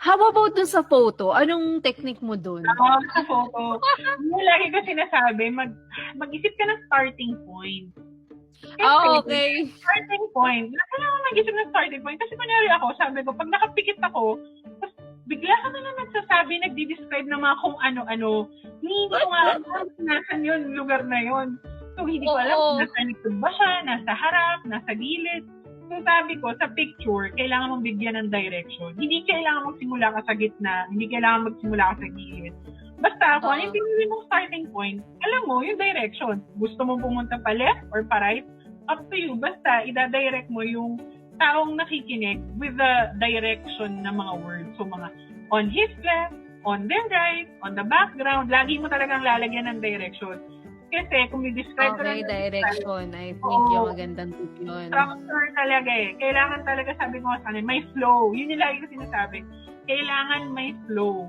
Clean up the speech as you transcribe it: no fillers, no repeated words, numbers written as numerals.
How about dun sa photo? Anong technique mo dun? Sa photo. Yung lagi ko sinasabi, mag-isip ka ng starting point. Okay. Starting point. Kailangan mag-isip ng starting point. Kasi kunyari ako, sabi ko, pag nakapikit ako, tapos bigla ka na lang nagsasabi, nagdi-describe ng mga kung ano-ano. Hindi ko nga alam nasan yun, lugar na yun. So, hindi ko alam kung nasa likod ba siya, nasa harap, nasa gilid. So, sabi ko, sa picture, kailangan mong bigyan ng direction. Hindi kailangan magsimula ka sa gitna, hindi kailangan magsimula ka sa gilid. Basta kung ano yung pinili mong starting point, alam mo, yung direction. Gusto mong pumunta pa left or pa right? Up to you. Basta, ida-direct mo yung taong nakikinig with the direction ng mga words. So, mga on his left, on their right, on the background, lagi mo talagang lalagyan ng direction. Kasi kung i-describe Okay, direction. I think yung magandang tip yun. Structure talaga eh. Kailangan talaga, sabi ko sa kanil, may flow. Yun yung lagi ko sinasabi. Kailangan may flow.